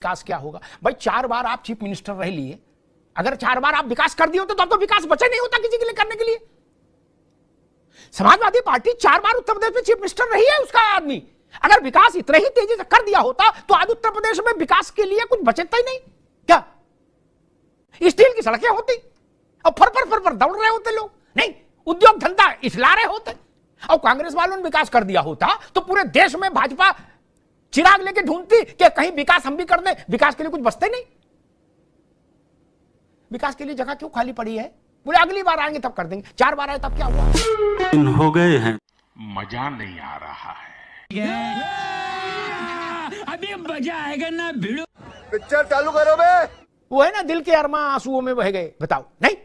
विकास क्या होगा भाई? 4 बार आप चीफ मिनिस्टर रह लिए, अगर 4 बार आप विकास कर दिए होते तो अब तो विकास बचा नहीं होता किसी के लिए करने के लिए। समाजवादी पार्टी 4 बार उत्तर प्रदेश में चीफ मिनिस्टर रही है, उसका आदमी अगर विकास इतने ही तेजी से कर दिया होता तो आज उत्तर प्रदेश में विकास के लिए कुछ बचता ही नहीं क्या? स्टील की सड़कें होती और फर दौड़ रहे होते लोग, नहीं उद्योग धंधा इसला रहे होते। और कांग्रेस वालों ने विकास कर दिया होता तो पूरे देश में भाजपा चिराग लेके ढूंढती कि कहीं विकास हम भी कर दें, विकास के लिए कुछ बचते नहीं। विकास के लिए जगह क्यों खाली पड़ी है? बोले अगली बार आएंगे तब कर देंगे। 4 बार आए तब क्या हुआ? हो गए हैं, मजा नहीं आ रहा है। अभी मजा आएगा ना भिड़ो। पिक्चर चालू करो बे। वो है ना, दिल के अरमां आंसुओं में बह गए। बताओ, नहीं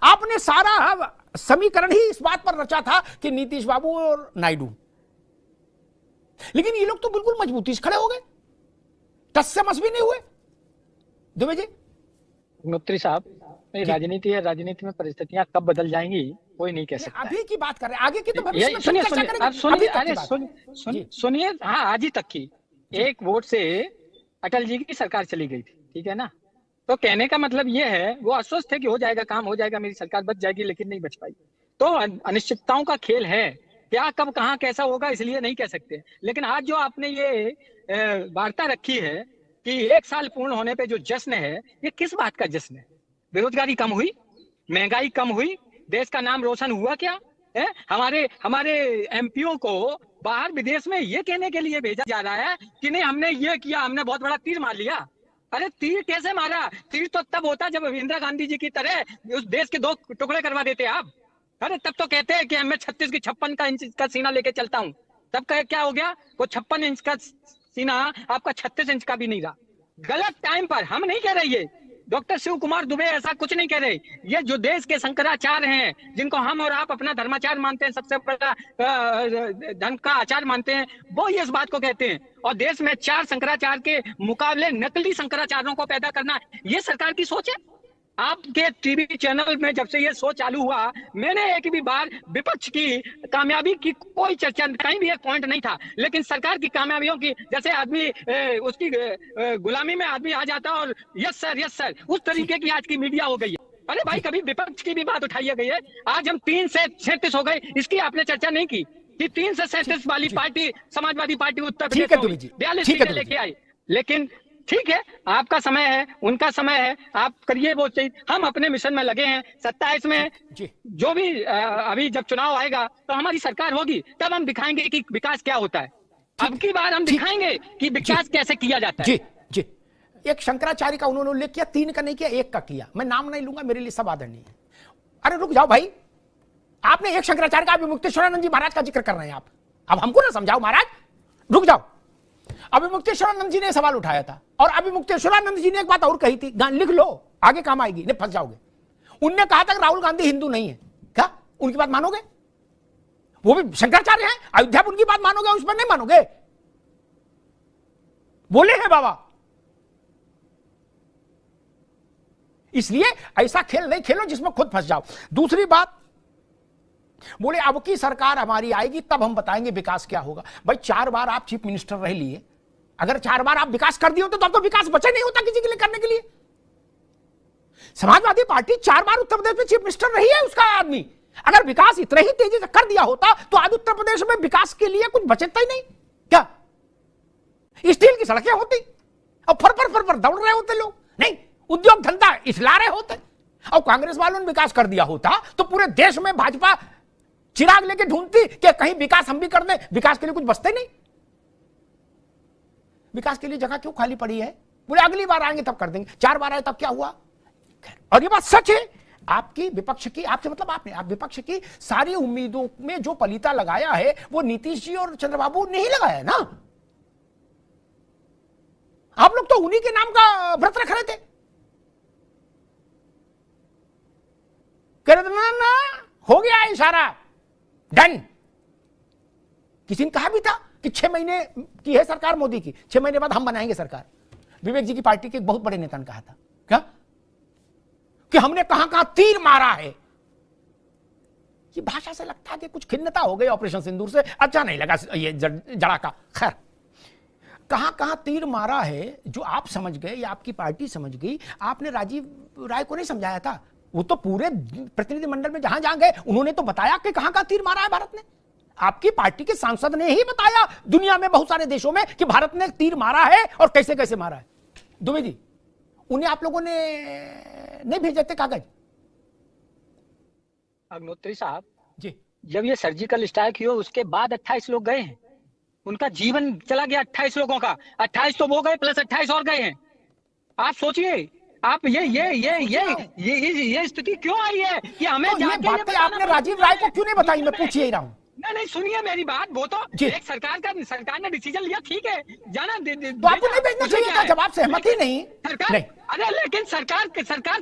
आपने सारा समीकरण ही इस बात पर रचा था कि नीतीश बाबू और नायडू, लेकिन ये लोग तो बिल्कुल मजबूती से खड़े हो गए, टस से मस भी नहीं हुए। दुबे जी, मुख्तारी साहब, राजनीति है, राजनीति में परिस्थितियां कब बदल जाएंगी कोई नहीं कह सकता। अभी की बात कर रहे हैं, आगे की तो भविष्य में सुनिए चर्चा सुनिए करेंगे। आप सुनिए, अभी अरे तक की बात। सुनिए, हाँ आज ही तक की एक वोट से अटल जी की सरकार चली गई थी, ठीक है ना? तो कहने का मतलब ये है वो आश्वस्त थे कि हो जाएगा काम, हो जाएगा, मेरी सरकार बच जाएगी, लेकिन नहीं बच पाई। तो अनिश्चितताओं का खेल है, क्या कब कहाँ कैसा होगा इसलिए नहीं कह सकते। लेकिन आज जो आपने ये वार्ता रखी है कि 1 साल पूर्ण होने पे जो जश्न है, ये किस बात का जश्न है? बेरोजगारी कम हुई, महंगाई कम हुई, देश का नाम रोशन हुआ क्या है? हमारे एमपीओ को बाहर विदेश में ये कहने के लिए भेजा जा रहा है कि नहीं हमने ये किया, हमने बहुत बड़ा तीर मार लिया। अरे तीर कैसे मारा? तीर तो तब होता जब इंदिरा गांधी जी की तरह उस देश के 2 टुकड़े करवा देते आप। अरे तब तो कहते हैं कि मैं 36 की 56 इंच का सीना लेके चलता हूँ। तब क्या हो गया? वो 56 इंच का सीना आपका 36 इंच का भी नहीं रहा। गलत टाइम पर, हम नहीं कह रहे ये डॉक्टर शिव कुमार दुबे ऐसा कुछ नहीं कह रहे, ये जो देश के शंकराचार्य हैं, जिनको हम और आप अपना धर्माचार्य मानते हैं, सबसे बड़ा धर्म का आचार्य मानते हैं, वो ये इस बात को कहते हैं। और देश में 4 शंकराचार्य के मुकाबले नकली शंकराचार्यों को पैदा करना, ये सरकार की सोच है। आपके टीवी चैनल में जब से ये शो चालू हुआ, मैंने एक भी बार विपक्ष की कामयाबी की कोई चर्चा, कहीं भी एक पॉइंट नहीं था। लेकिन सरकार की कामयाबियों की, जैसे आदमी उसकी गुलामी में आदमी आ जाता और यस सर, उस तरीके की आज की मीडिया हो गई है। अरे भाई, कभी विपक्ष की भी बात उठाई गई है? आज हम 3 से 37 हो गए, इसकी आपने चर्चा नहीं की कि 3 से 37 वाली पार्टी समाजवादी पार्टी उत्तर प्रदेश में 42 सीटें लेके आई। लेकिन ठीक है, आपका समय है, उनका समय है, आप करिए वो चीज। हम अपने मिशन में लगे हैं। 27 में जो भी अभी जब चुनाव आएगा तो हमारी सरकार होगी, तब हम दिखाएंगे कि विकास क्या होता है। अब की बार हम दिखाएंगे कि विकास कैसे किया जाता है। जी, एक शंकराचार्य का उन्होंने उल्लेख किया, 3 का नहीं किया, 1 का किया। मैं नाम नहीं लूंगा, मेरे लिए सब आदरणीय है। अरे रुक जाओ भाई, आपने एक शंकराचार्य का, अभिमुक्तेश्वरानंद जी महाराज का जिक्र कर रहे हैं आप। अब हमको ना समझाओ महाराज, रुक जाओ। अभिमुक्तेश्वरानंद जी ने सवाल उठाया था और अभिमुक्तेश्वरानंद जी ने एक बात और कही थी, लिख लो आगे काम आएगी, नहीं फंस जाओगे। उनने कहा था कि राहुल गांधी हिंदू नहीं है। क्या उनकी बात मानोगे? वो भी शंकराचार्य हैं, अयोध्या उनकी बात मानोगे, उस पर नहीं मानोगे? बोले हैं बाबा। इसलिए ऐसा खेल नहीं खेलो जिसमें खुद फंस जाओ। दूसरी बात, बोले अब की सरकार हमारी आएगी तब हम बताएंगे विकास क्या होगा। भाई 4 बार आप चीफ मिनिस्टर रह लिए, अगर 4 बार आप विकास कर दिए होते तो अब तो विकास बचा नहीं होता किसी के लिए करने के लिए। समाजवादी पार्टी 4 बार उत्तर प्रदेश में चीफ मिनिस्टर रही है, उसका आदमी अगर विकास इतने ही तेजी से कर दिया होता तो आज उत्तर प्रदेश में विकास के लिए कुछ बचता ही नहीं क्या? स्टील की सड़कें होती और फर दौड़ रहे होते लोग, नहीं उद्योग धंधा इसला रहे होते। और कांग्रेस वालों ने विकास कर दिया होता तो पूरे देश में भाजपा चिराग लेके ढूंढती कि कहीं विकास हम भी कर दें, विकास के लिए कुछ बचते नहीं। विकास के लिए जगह क्यों खाली पड़ी है? बोले अगली बार आएंगे तब कर देंगे। 4 बार आए तब क्या हुआ? और ये बात सच है, आपकी विपक्ष की, आपसे मतलब आप विपक्ष की सारी उम्मीदों में जो पलीता लगाया है वो नीतीश जी और चंद्रबाबू ने ही लगाया है ना। आप लोग तो उन्हीं के नाम का व्रत रख रहे थे। कर देना ना, हो गया इशारा, डन। किसी ने कहा भी था कि 6 महीने की है सरकार मोदी की, 6 महीने बाद हम बनाएंगे सरकार। विवेक जी की पार्टी के एक बहुत बड़े नेता ने कहा था क्या कि हमने कहां तीर मारा है। ये भाषा से लगता है कि कुछ खिन्नता हो गई ऑपरेशन सिंदूर से, अच्छा नहीं लगा ये जड़ाका। खैर, कहां कहां तीर मारा है जो आप समझ गए या आपकी पार्टी समझ गई, आपने राजीव राय को नहीं समझाया था। वो तो पूरे प्रतिनिधिमंडल में जहां जहां गए उन्होंने तो बताया कि कहां कहां तीर मारा है भारत ने। आपकी पार्टी के सांसद ने ही बताया दुनिया में बहुत सारे देशों में कि भारत ने तीर मारा है और कैसे कैसे मारा है। दुबे जी, उन्हें आप लोगों ने नहीं भेजे थे कागज? अग्निहोत्री साहब जी, जब ये सर्जिकल स्ट्राइक हुई उसके बाद 28 लोग गए हैं, उनका जीवन चला गया 28 लोगों का। 28 तो वो गए प्लस 28 और गए हैं। आप सोचिए, आप ये स्थिति क्यों आई है कि हमें तो ये जाके बातें आपने राजीव राय को क्यों नहीं बताई? मैं पूछ ही रहा हूं। नहीं, सुनिए मेरी बात। वो तो एक सरकार ने डिसीजन लिया, ठीक है, जाना तो आपको नहीं भेजना चाहिए था जब आप सहमत ही नहीं। सरकार, अरे लेकिन सरकार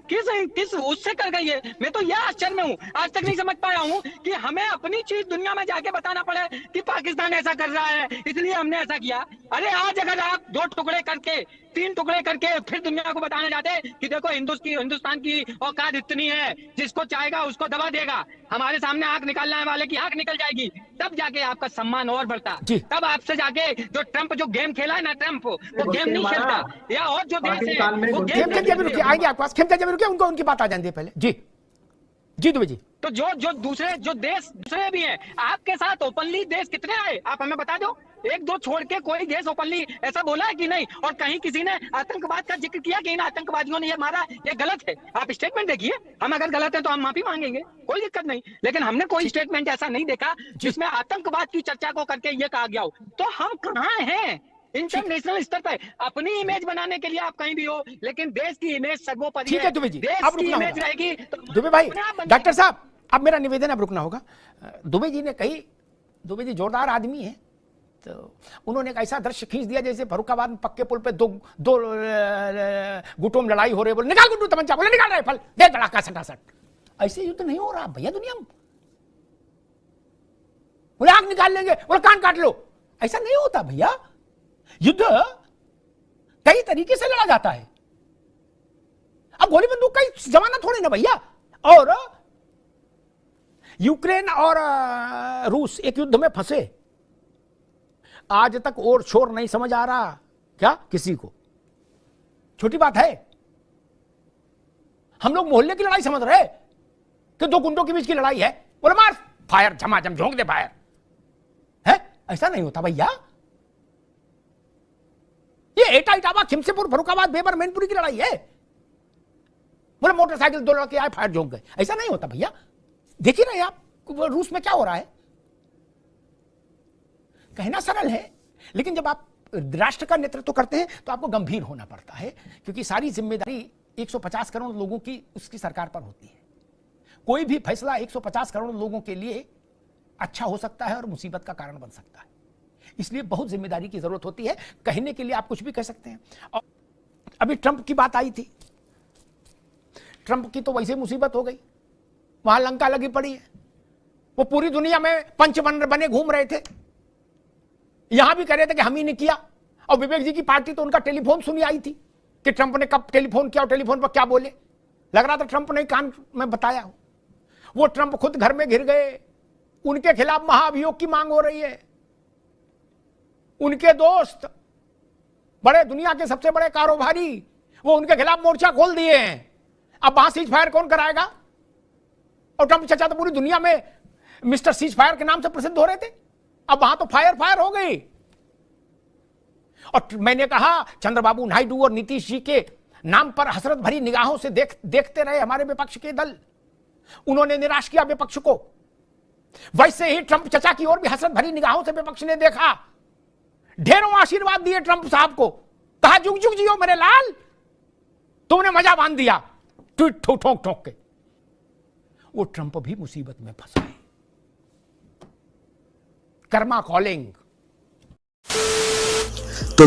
किस उससे कर गई है? मैं तो यह आश्चर्य में हूँ, आज तक नहीं समझ पाया हूँ कि हमें अपनी चीज दुनिया में जाके बताना पड़े कि पाकिस्तान ऐसा कर रहा है इसलिए हमने ऐसा किया। अरे आज अगर आप 2 टुकड़े करके 3 टुकड़े करके फिर दुनिया को बताने जाते कि देखो हिंदुस्तान की औकात इतनी है, जिसको चाहेगा उसको दबा देगा, हमारे सामने आंख निकालने वाले की आंख निकल जाएगी, तब जाके आपका सम्मान और बढ़ता। तब आपसे जाके जो ट्रंप जो गेम खेला है ना, ट्रंप वो गेम नहीं खेलता। या और जो देश है वो आएंगे आपके पास, खेमचंद जी रुकिए, उनको उनकी बात आ जाती है पहले। जी दुबे जी। तो जो दूसरे भी हैं आपके साथ ओपनली देश कितने आए आप हमें बता दो। 1-2 छोड़ के कोई देश ओपनली ऐसा बोला है कि नहीं? और कहीं किसी ने आतंकवाद का जिक्र किया कि इन आतंकवादियों ने ये मारा, ये गलत है? आप स्टेटमेंट देखिए, हम अगर गलत है तो हम माफी मांगेंगे, कोई दिक्कत नहीं, लेकिन हमने कोई स्टेटमेंट ऐसा नहीं देखा जिसमें आतंकवाद की चर्चा को करके ये कहा गया हो। तो हम कहाँ हैं इंटरनेशनल स्तर पर? अपनी इमेज बनाने के लिए आप कहीं भी हो, लेकिन देश की इमेज सर्वोपरि है। ठीक है दुबे जी, देश अब की रुकना इमेज रहेगी तो दुबे भाई। डॉक्टर साहब, अब मेरा निवेदन अब रुकना होगा। दुबे जी ने कही, दुबे जी जोरदार आदमी है, तो उन्होंने एक ऐसा दृश्य खींच दिया जैसे फर्रुखाबाद में पक्के पुल पे दो गुटों में लड़ाई हो रही है। बोले निकाल गुड्डू तमंचा, बोले निकाल राइफल, दे धड़ाका सटासट। ऐसे युद्ध नहीं हो रहा भैया दुनिया में। बोले आंख निकाल लेंगे, बोले कान काट लो। ऐसा नहीं होता भैया। युद्ध कई तरीके से लड़ा जाता है। अब गोली बंदूक का जमाना थोड़ी ना भैया। और यूक्रेन और रूस एक युद्ध में फंसे, आज तक और शोर नहीं समझ आ रहा क्या किसी को? छोटी बात है। हम लोग मोहल्ले की लड़ाई समझ रहे कि 2 गुंडों के बीच की लड़ाई है, बोले मार फायर, झमाझम झोंक दे फायर है। ऐसा नहीं होता भैया। ये एटा इटावा, खिमसेपुर, फर्रुखाबाद, बेबर, मैनपुरी की लड़ाई है। बोले मोटरसाइकिल 2 लड़के आए, फायर झोंक गए। ऐसा नहीं होता भैया। देखिए ना आप रूस में क्या हो रहा है। कहना सरल है, लेकिन जब आप राष्ट्र का नेतृत्व करते हैं तो आपको गंभीर होना पड़ता है, क्योंकि सारी जिम्मेदारी 150 करोड़ लोगों की उसकी सरकार पर होती है। कोई भी फैसला 150 करोड़ लोगों के लिए अच्छा हो सकता है और मुसीबत का कारण बन सकता है। इसलिए बहुत जिम्मेदारी की जरूरत होती है। कहने के लिए आप कुछ भी कह सकते हैं। और अभी ट्रंप की बात आई थी, ट्रंप की तो वैसे मुसीबत हो गई, वहां लंका लगी पड़ी है। वो पूरी दुनिया में पंच बने घूम रहे थे, यहां भी कह रहे थे कि हम ही ने किया। और विवेक जी की पार्टी तो उनका टेलीफोन सुनी आई थी कि ट्रंप ने कब टेलीफोन किया और टेलीफोन पर क्या बोले। लग रहा था ट्रंप ने कान में बताया हो। वो ट्रंप खुद घर में घिर गए, उनके खिलाफ महाभियोग की मांग हो रही है। उनके दोस्त बड़े, दुनिया के सबसे बड़े कारोबारी, वो उनके खिलाफ मोर्चा खोल दिए हैं। अब वहां सीज फायर कौन कराएगा? और ट्रंप चचा तो पूरी दुनिया में मिस्टर सीज फायर के नाम से प्रसिद्ध हो रहे थे। अब वहां तो फायर हो गई। और मैंने कहा चंद्रबाबू नायडू और नीतीश जी के नाम पर हसरत भरी निगाहों से देखते रहे हमारे विपक्ष के दल। उन्होंने निराश किया विपक्ष को। वैसे ही ट्रंप चचा की ओर भी हसरत भरी निगाहों से विपक्ष ने देखा। ढेरों आशीर्वाद दिए ट्रंप साहब को, कहा जुग जुग जियो मेरे लाल, तुमने मजा बांध दिया ट्वीट ठोक ठोक के। वो ट्रंप भी मुसीबत में फंसा है। कर्मा कॉलिंग।